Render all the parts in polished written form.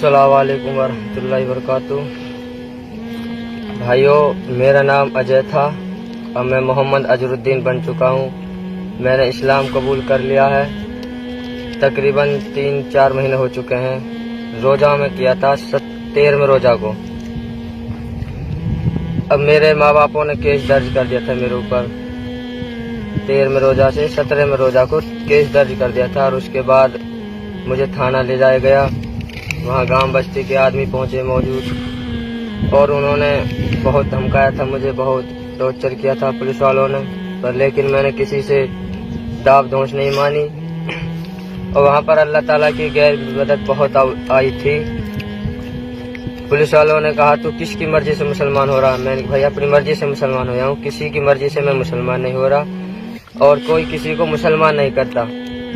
अस्सलाम वालेकुम वरहमतुल्लाहि वबरकातुहू। भाइयों, मेरा नाम अजय था और मैं मोहम्मद अजरुद्दीन बन चुका हूँ। मैंने इस्लाम कबूल कर लिया है। तकरीबन 3-4 महीने हो चुके हैं। रोज़ा में किया था 13वें रोज़ा को। अब मेरे माँ बापों ने केस दर्ज कर दिया था मेरे ऊपर। 13वें रोज़ा से 17वें रोज़ा को केस दर्ज कर दिया था और उसके बाद मुझे थाना ले जाया गया। वहाँ गांव बस्ती के आदमी पहुँचे मौजूद और उन्होंने बहुत धमकाया था मुझे, बहुत टॉर्चर किया था पुलिस वालों ने, पर लेकिन मैंने किसी से दाब दोष नहीं मानी। और वहाँ पर अल्लाह ताला की गैर मदद बहुत आई थी। पुलिस वालों ने कहा तू किसकी मर्जी से मुसलमान हो रहा? मैंने भाई अपनी मर्जी से मुसलमान हो जाऊँ, किसी की मर्जी से मैं मुसलमान नहीं हो रहा और कोई किसी को मुसलमान नहीं करता।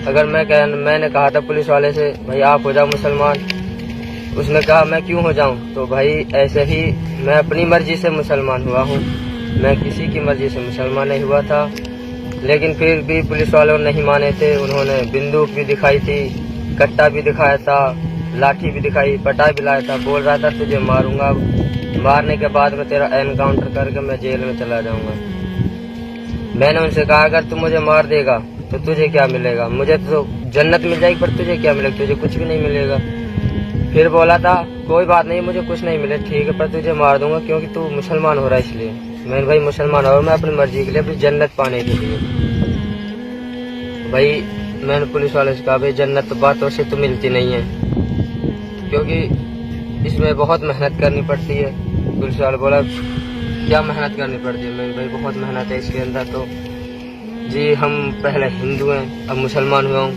अगर मैंने कहा था पुलिस वाले से भाई आप हो जाओ मुसलमान, उसने कहा मैं क्यों हो जाऊं? तो भाई ऐसे ही मैं अपनी मर्जी से मुसलमान हुआ हूं, मैं किसी की मर्जी से मुसलमान नहीं हुआ था। लेकिन फिर भी पुलिस वालों नहीं माने थे। उन्होंने बंदूक भी दिखाई थी, कट्टा भी दिखाया था, लाठी भी दिखाई, पटा भी लाया था। बोल रहा था तुझे मारूंगा, मारने के बाद में तेरा एनकाउंटर करके मैं जेल में चला जाऊंगा। मैंने उनसे कहा अगर तू मुझे मार देगा तो तुझे क्या मिलेगा? मुझे तो जन्नत मिल जाएगी, पर तुझे क्या मिलेगा? तुझे कुछ भी नहीं मिलेगा। फिर बोला था कोई बात नहीं, मुझे कुछ नहीं मिले, ठीक है, पर तुझे मार दूंगा क्योंकि तू मुसलमान हो रहा है इसलिए। मैंने भाई मुसलमान हो, मैं अपनी मर्जी के लिए, अपनी जन्नत पाने के लिए। भाई मैंने पुलिस वाले से कहा भाई जन्नत बातों से तो मिलती नहीं है, क्योंकि इसमें बहुत मेहनत करनी पड़ती है। पुलिस वाले बोला क्या मेहनत करनी पड़ती है? मैंने भाई बहुत मेहनत है इसके अंदर। तो जी हम पहले हिंदू हैं, अब मुसलमान हुआ हूँ,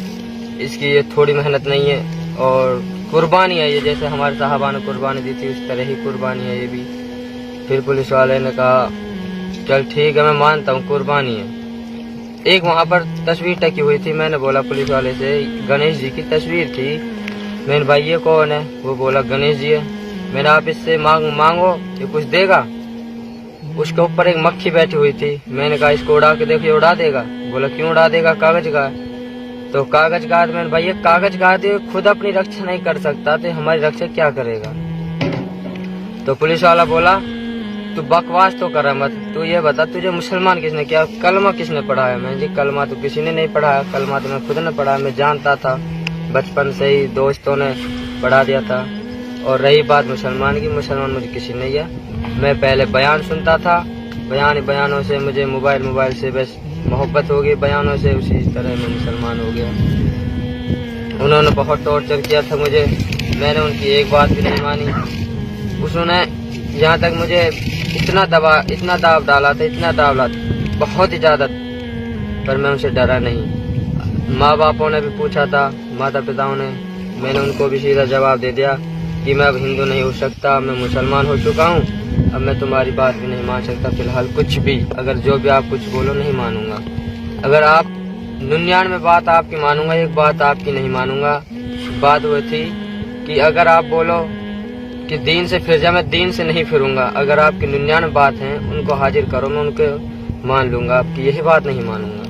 इसकी ये थोड़ी मेहनत नहीं है और कुर्बानी है ये, जैसे हमारे साहबा ने कुर्बानी दी थी उस तरह ही कुर्बानी है ये भी। फिर पुलिस वाले ने कहा चल ठीक है मैं मानता हूँ कुर्बानी है। एक वहाँ पर तस्वीर टकी हुई थी, मैंने बोला पुलिस वाले से गणेश जी की तस्वीर थी। मैंने भाई ये कौन है? वो बोला गणेश जी है। मैंने आप इससे मांगो ये कुछ देगा? उसके ऊपर एक मक्खी बैठी हुई थी। मैंने कहा इसको उड़ा के देखिए, उड़ा देगा? बोला क्यों उड़ा देगा, कागज का। तो कागज का, मैंने भाई ये कागज का खुद अपनी रक्षा नहीं कर सकता तो हमारी रक्षा क्या करेगा? तो पुलिस वाला बोला तू बकवास तो कर मत, तू ये बता तुझे मुसलमान किसने किया, कलमा किसने पढ़ाया? मैं जी कलमा तो किसी ने नहीं पढ़ाया, कलमा तो मैं खुद ने पढ़ाया, मैं जानता था बचपन से ही, दोस्तों ने पढ़ा दिया था। और रही बात मुसलमान की, मुसलमान मुझे किसी ने किया। मैं पहले बयान सुनता था, बयानों से मुझे मोबाइल से बस मोहब्बत हो गई, बयानों से उसी तरह मैं मुसलमान हो गया। उन्होंने बहुत टॉर्चर किया था मुझे, मैंने उनकी एक बात भी नहीं मानी। उन्होंने यहाँ तक मुझे इतना दाब डाला था, बहुत ही ज्यादा, पर मैं उनसे डरा नहीं। माँ बापों ने भी पूछा था, माता पिताओं ने, मैंने उनको भी सीधा जवाब दे दिया कि मैं अब हिंदू नहीं हो सकता, मैं मुसलमान हो चुका हूँ, अब मैं तुम्हारी बात भी नहीं मान सकता फिलहाल कुछ भी। अगर जो भी आप कुछ बोलो नहीं मानूंगा। अगर आप 99 बात आपकी मानूंगा, एक बात आपकी नहीं मानूंगा। बात वो थी कि अगर आप बोलो कि दीन से फिर जा, मैं दीन से नहीं फिरूंगा। अगर आपकी 99 बात हैं उनको हाजिर करो, मैं उनको मान लूंगा, आपकी यही बात नहीं मानूंगा।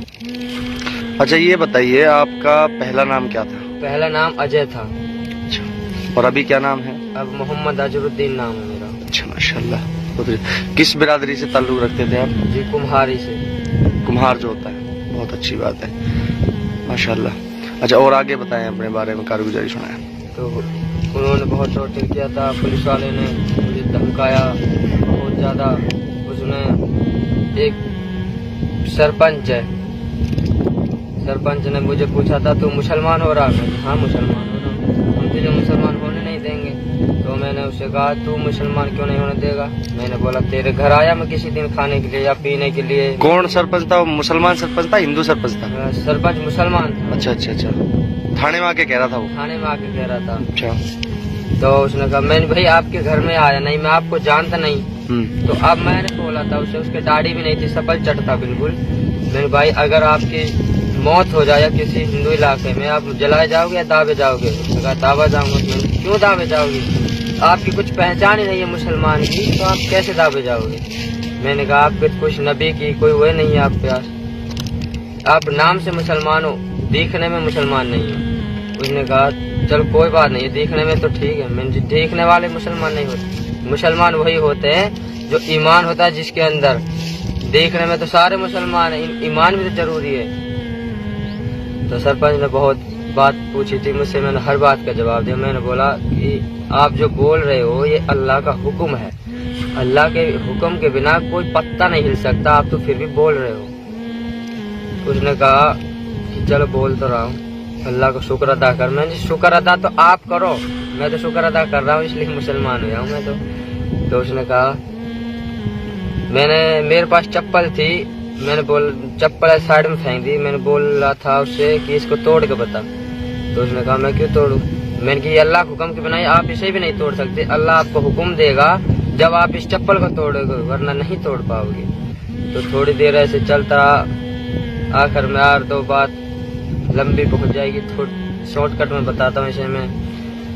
अच्छा ये बताइए आपका पहला नाम क्या था? पहला नाम अजय था। अच्छा, और अभी क्या नाम है? अब मोहम्मद अजरुद्दीन नाम है मेरा। अच्छा माशाल्लाह। किस बिरादरी से ताल्लुक रखते थे आप? जी कुम्हारी से। कुम्हार जो होता है, बहुत अच्छी बात है माशाल्लाह। अच्छा और आगे बताएं अपने बारे में, कारगुजारी सुनाएं। तो उन्होंने बहुत टॉर्चर किया था, पुलिस वाले ने मुझे धमकाया बहुत ज्यादा। उसने एक सरपंच ने मुझे पूछा था तू मुसलमान हो रहा? मैं हाँ मुसलमान हो रहा हूँ। हम तुझे मुसलमान होने नहीं देंगे। तो मैंने उससे कहा तू मुसलमान क्यों नहीं होने देगा? मैंने बोला तेरे घर आया मैं किसी दिन खाने के लिए या पीने के लिए। कौन सरपंच था? मुसलमान सरपंच था, हिंदू सरपंच था? सरपंच मुसलमान था। अच्छा। थाने में आके कह रहा था वो? थाने में आके कह रहा था। अच्छा। तो उसने कहा मैंने भाई आपके घर में आया नहीं, मैं आपको जानता नहीं। तो अब मैंने बोला था उसे, उसके दाढ़ी भी नहीं थी, सफल चट था बिल्कुल। मैंने भाई अगर आपकी मौत हो जाए किसी हिंदू इलाके में, आप जलाए जाओगे या दावे जाओगे? उसने कहा दावा जाऊंगा। क्यों दावे जाओगे? आपकी कुछ पहचान ही नहीं है मुसलमान की, तो आप कैसे दावे जाओगे? मैंने कहा आपके कुछ नबी की कोई वो नहीं है आप प्यास, आप नाम से मुसलमान हो, दिखने में मुसलमान नहीं हो। उसने कहा चलो कोई बात नहीं, देखने में तो ठीक है, मैं देखने वाले मुसलमान नहीं होते। मुसलमान वही होते हैं जो ईमान होता है जिसके अंदर। देखने में तो सारे मुसलमान हैं, ईमान भी तो जरूरी है। तो सरपंच ने बहुत बात पूछी थी मुझसे, मैंने हर बात का जवाब दिया। मैंने बोला कि आप जो बोल रहे हो ये अल्लाह का हुक्म है, अल्लाह के हुक्म के बिना कोई पत्ता नहीं हिल सकता, आप तो फिर भी बोल रहे हो। उसने कहा कि चलो बोल तो रहा हूँ, अल्लाह का शुक्र अदा कर। मैंने शुक्र अदा तो आप करो, मैं तो शुक्र अदा कर रहा हूँ इसलिए मुसलमान हुआ हूँ मैं तो उसने कहा, मेरे पास चप्पल थी, मैंने चप्पल साइड में फेंक दी। मैंने बोला था उससे कि इसको तोड़ के बता। तो उसने कहा मैं क्यों तोड़ू। मैंने कि अल्लाह के हुक्म के बिना आप इसे भी नहीं तोड़ सकते, अल्लाह आपको हुक्म देगा जब आप इस चप्पल को तोड़ोगे, वरना नहीं तोड़ पाओगे। तो थोड़ी देर ऐसे चलता, आखिर में यार तो बात लंबी पहुंच जाएगी, थोड़ी शॉर्टकट में बताता हूँ इसे मैं।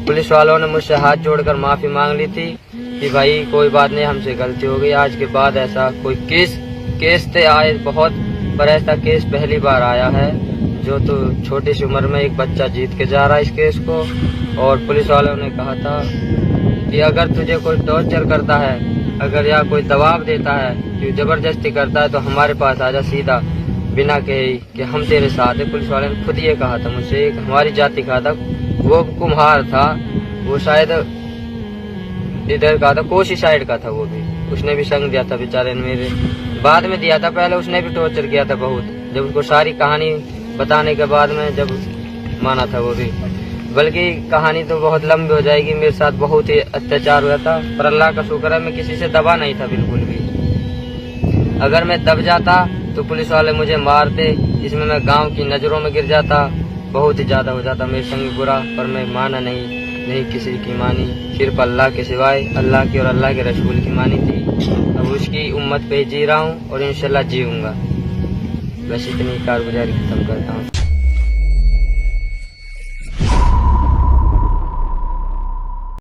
पुलिस वालों ने मुझसे हाथ जोड़कर माफी मांग ली थी कि भाई कोई बात नहीं, हमसे गलती हो गई, आज के बाद ऐसा कोई केस तो आए बहुत, पर ऐसा केस पहली बार आया है जो तो छोटी सी उम्र में एक बच्चा जीत के जा रहा है इस केस को। और पुलिस वालों ने कहा था कि अगर तुझे कोई टॉर्चर करता है, अगर या कोई दबाव देता है, कि जबरदस्ती करता है, तो हमारे पास आजा सीधा, बिना कहे कि हम तेरे साथ है। पुलिस वाले ने खुद ये कहा था मुझसे, एक हमारी जाति का था, वो कुम्हार था, वो शायद इधर का था, कोसी साइड का था, वो भी उसने भी संग दिया था बेचारे ने मेरे, बाद में दिया था, पहले उसने भी टॉर्चर किया था बहुत। जब उसको सारी कहानी बताने के बाद में जब माना था वो भी, बल्कि कहानी तो बहुत लंबी हो जाएगी। मेरे साथ बहुत ही अत्याचार हुआ था, पर अल्लाह का शुक्र है मैं किसी से दबा नहीं था बिल्कुल भी। अगर मैं दब जाता तो पुलिस वाले मुझे मारते, इसमें मैं गांव की नजरों में गिर जाता, बहुत ही ज्यादा हो जाता मेरे संग बुरा। पर मैं माना नहीं किसी की मानी, सिर्फ अल्लाह के सिवाय, अल्लाह की और अल्लाह के रसूल की मानी थी। अब उसकी उम्मत पे जी रहा हूँ और इंशाल्लाह जीऊंगा। बस इतनी कारगुजारी खत्म करता हूँ।